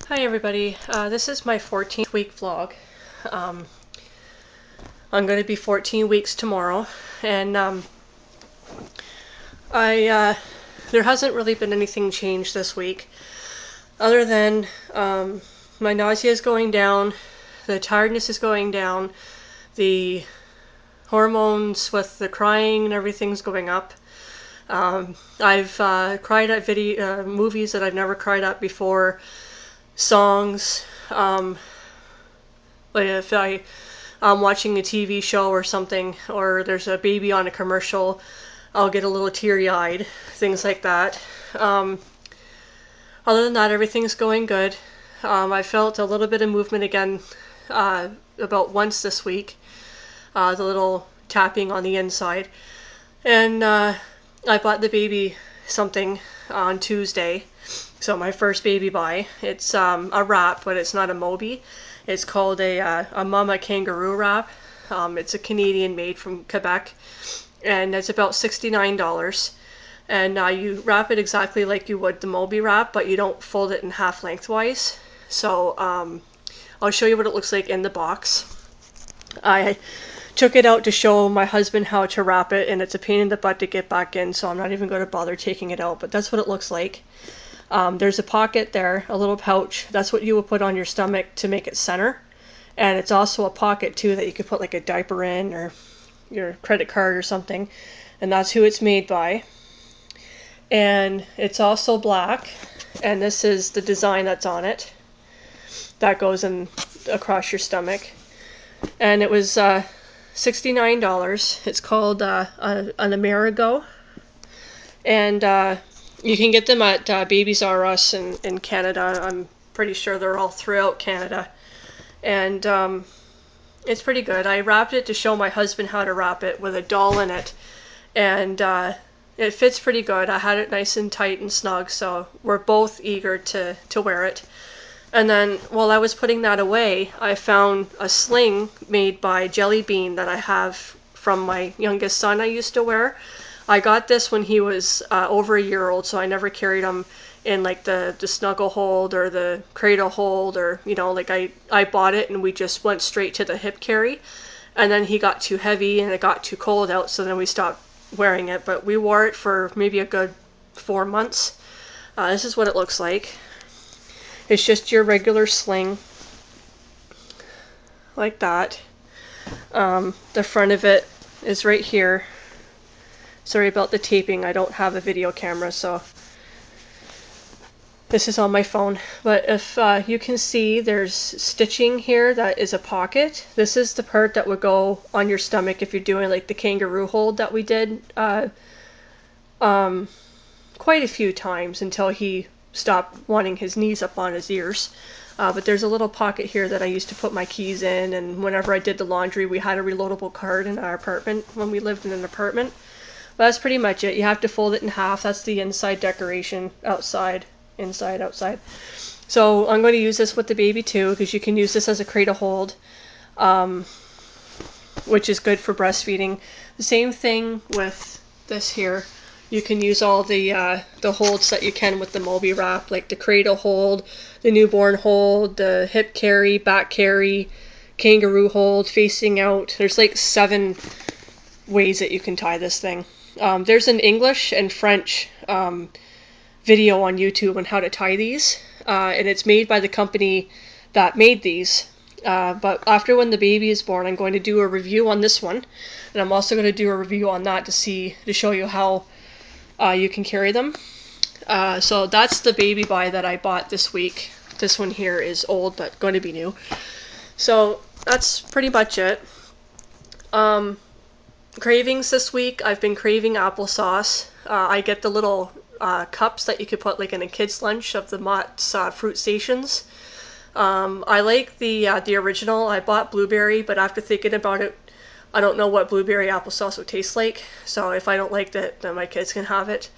Hi everybody, this is my 14th week vlog. Um, I'm going to be 14 weeks tomorrow, and there hasn't really been anything changed this week, other than my nausea is going down, the tiredness is going down, the hormones with the crying and everything's going up. I've cried at movies that I've never cried at before, songs. Like if I'm watching a TV show or something, or there's a baby on a commercial, I'll get a little teary-eyed, things like that. Other than that, everything's going good. I felt a little bit of movement again about once this week, the little tapping on the inside. And I bought the baby something on Tuesday. So my first baby buy. It's a wrap, but it's not a Moby. It's called a Mama Kangaroo wrap. It's a Canadian made from Quebec, and it's about $69. And you wrap it exactly like you would the Moby wrap, but you don't fold it in half lengthwise. So I'll show you what it looks like in the box. I took it out to show my husband how to wrap it, and it's a pain in the butt to get back in, so I'm not even going to bother taking it out, but that's what it looks like. There's a pocket there, a little pouch. That's what you would put on your stomach to make it center. And it's also a pocket too that you could put like a diaper in, or your credit card or something. And that's who it's made by. And it's also black. And this is the design that's on it. That goes in across your stomach. And it was $69. It's called an Amerigo. And you can get them at Babies R Us in Canada. I'm pretty sure they're all throughout Canada. And it's pretty good. I wrapped it to show my husband how to wrap it with a doll in it. And it fits pretty good. I had it nice and tight and snug, so we're both eager to wear it. And then while I was putting that away, I found a sling made by Jelly Bean that I have from my youngest son I used to wear. I got this when he was over a year old, so I never carried him in like the snuggle hold or the cradle hold, or like I bought it and we just went straight to the hip carry. And then he got too heavy and it got too cold out, so then we stopped wearing it. But we wore it for maybe a good 4 months. This is what it looks like. It's just your regular sling, like that. The front of it is right here. Sorry about the taping, I don't have a video camera, so this is on my phone. But if you can see, there's stitching here that is a pocket. This is the part that would go on your stomach if you're doing like the kangaroo hold that we did quite a few times until he stopped wanting his knees up on his ears. But there's a little pocket here that I used to put my keys in, and whenever I did the laundry, we had a reloadable card in our apartment when we lived in an apartment. But that's pretty much it. You have to fold it in half. That's the inside decoration. Outside, inside, outside. So I'm going to use this with the baby too, because you can use this as a cradle hold, which is good for breastfeeding. The same thing with this here. You can use all the holds that you can with the Moby wrap, like the cradle hold, the newborn hold, the hip carry, back carry, kangaroo hold, facing out. There's like 7 ways that you can tie this thing. There's an English and French video on YouTube on how to tie these, and it's made by the company that made these. But after when the baby is born, I'm going to do a review on this one, and I'm also going to do a review on that to show you how you can carry them. So that's the baby buy that I bought this week. This one here is old, but going to be new. So that's pretty much it. Cravings this week, I've been craving applesauce. I get the little cups that you could put like in a kid's lunch of the Mott's Fruit Stations. I like the original. I bought blueberry, but after thinking about it, I don't know what blueberry applesauce would taste like. So if I don't like it, then my kids can have it.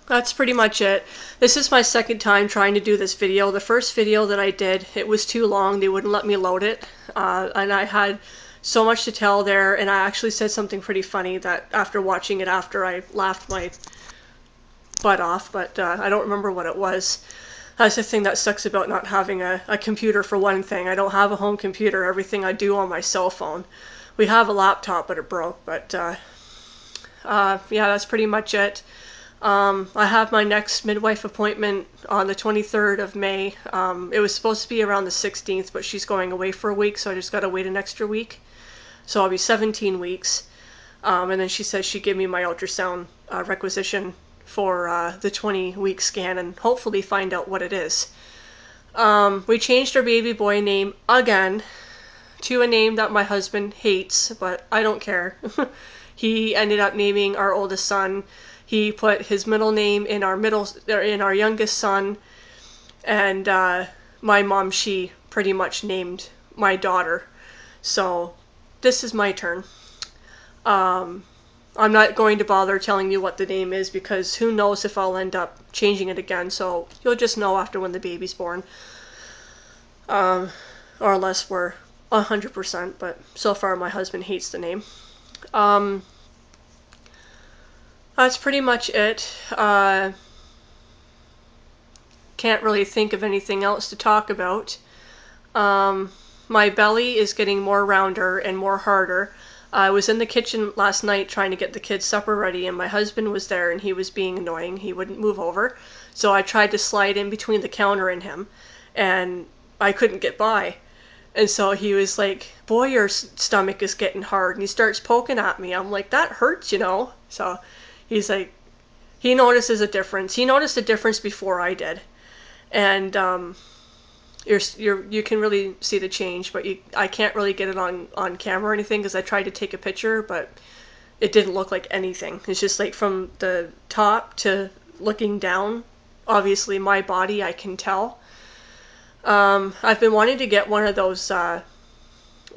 That's pretty much it. This is my second time trying to do this video. The first video that I did, it was too long. They wouldn't let me load it. And I had so much to tell there, and I actually said something pretty funny that after watching it after, I laughed my butt off, but I don't remember what it was. That's the thing that sucks about not having a computer, for one thing. I don't have a home computer. Everything I do on my cell phone. We have a laptop, but it broke. But yeah, that's pretty much it. I have my next midwife appointment on the 23rd of May. It was supposed to be around the 16th, but she's going away for a week, so I just got to wait an extra week. So I'll be 17 weeks. And then she says she'd give me my ultrasound requisition for the 20-week scan and hopefully find out what it is. We changed our baby boy name again to a name that my husband hates, but I don't care. He ended up naming our oldest son. He put his middle name in our youngest son, and my mom, she pretty much named my daughter. So this is my turn. I'm not going to bother telling you what the name is because who knows if I'll end up changing it again, so you'll just know after when the baby's born. Or unless we're 100%, but so far my husband hates the name. That's pretty much it. Can't really think of anything else to talk about. My belly is getting more rounder and more harder. I was in the kitchen last night trying to get the kids' supper ready, and my husband was there and he was being annoying. He wouldn't move over. So I tried to slide in between the counter and him, and I couldn't get by. And so he was like, "Boy, your stomach is getting hard." And he starts poking at me. I'm like, "That hurts, you know?" So he's like, he notices a difference. He noticed a difference before I did. And you can really see the change, but I can't really get it on camera or anything because I tried to take a picture, but it didn't look like anything. It's just like from the top to looking down, obviously my body, I can tell. I've been wanting to get one of those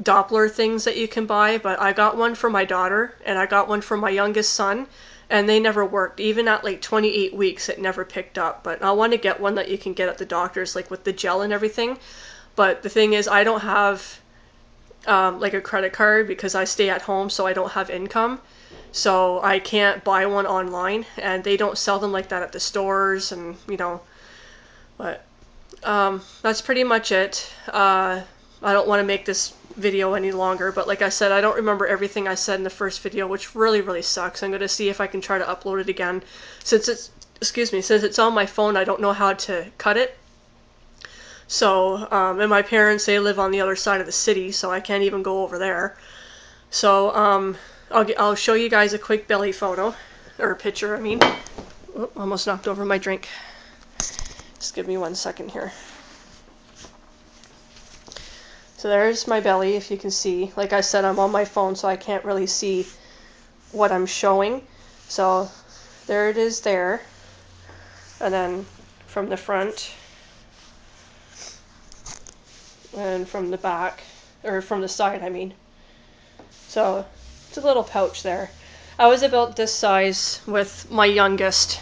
Doppler things that you can buy, but I got one for my daughter and I got one for my youngest son, and they never worked. Even at like 28 weeks, it never picked up. But I want to get one that you can get at the doctor's, like with the gel and everything. But the thing is, I don't have like a credit card because I stay at home, so I don't have income. So I can't buy one online, and they don't sell them like that at the stores, and you know. But that's pretty much it. I don't want to make this video any longer, but like I said, I don't remember everything I said in the first video, which really sucks. I'm going to see if I can try to upload it again. Since it's on my phone, I don't know how to cut it. So, and my parents, they live on the other side of the city, so I can't even go over there. So, I'll show you guys a quick belly photo, or a picture, I mean. Oh, almost knocked over my drink. Just give me 1 second here. So there's my belly, if you can see. Like I said, I'm on my phone, so I can't really see what I'm showing. So there it is there. And then from the front, and from the back, or from the side, I mean. So it's a little pouch there. I was about this size with my youngest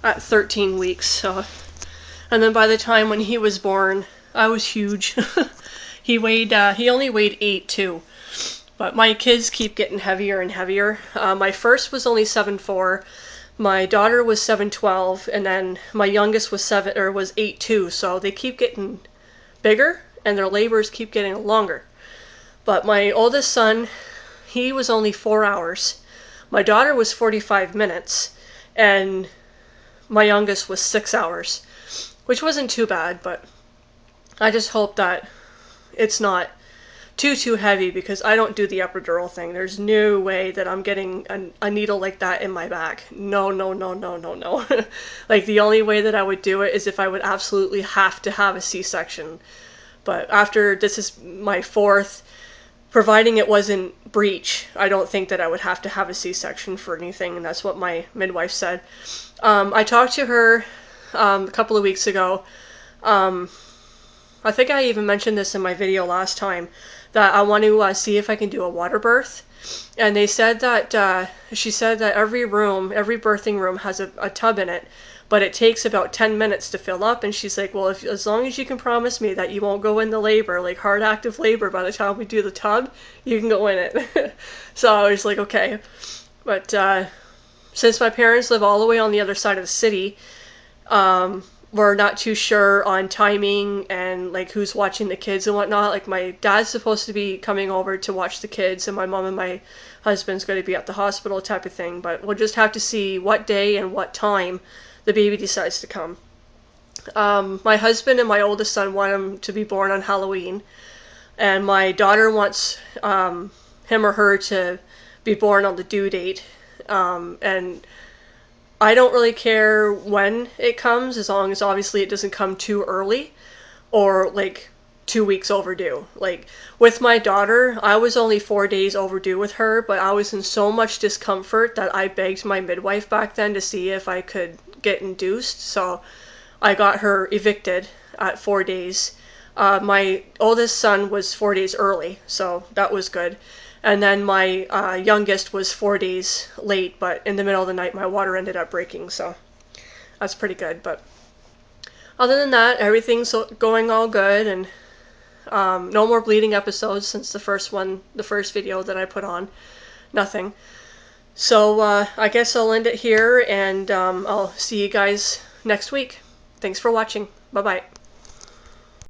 at 13 weeks. So, and then by the time when he was born, I was huge. He only weighed 8'2", but my kids keep getting heavier and heavier. My first was only 7'4", my daughter was 7'12", and then my youngest was 8'2", so they keep getting bigger, and their labors keep getting longer. But my oldest son, he was only 4 hours. My daughter was 45 minutes, and my youngest was 6 hours, which wasn't too bad, but I just hope that it's not too heavy because I don't do the epidural thing. There's no way that I'm getting a needle like that in my back. No. Like the only way that I would do it is if I would absolutely have to have a C-section. But after this is my 4th, providing it wasn't breech, I don't think that I would have to have a C-section for anything, and that's what my midwife said. I talked to her a couple of weeks ago. I think I even mentioned this in my video last time, that I want to see if I can do a water birth. And they said that, she said that every birthing room has a tub in it, but it takes about 10 minutes to fill up. And she's like, well, as long as you can promise me that you won't go into labor, like hard active labor, by the time we do the tub, you can go in it. So I was like, okay. But since my parents live all the way on the other side of the city, we're not too sure on timing and like who's watching the kids and whatnot. Like my dad's supposed to be coming over to watch the kids, and my mom and my husband's going to be at the hospital type of thing. But we'll just have to see what day and what time the baby decides to come. My husband and my oldest son want him to be born on Halloween, and my daughter wants him or her to be born on the due date. And I don't really care when it comes, as long as obviously it doesn't come too early or like 2 weeks overdue. Like with my daughter, I was only 4 days overdue with her, but I was in so much discomfort that I begged my midwife back then to see if I could get induced. So I got her evicted at 4 days. My oldest son was 4 days early, so that was good. And then my youngest was 4 days late, but in the middle of the night my water ended up breaking, so that's pretty good. But other than that, everything's going all good, and no more bleeding episodes since the first video that I put on. Nothing. So I guess I'll end it here, and I'll see you guys next week. Thanks for watching. Bye-bye.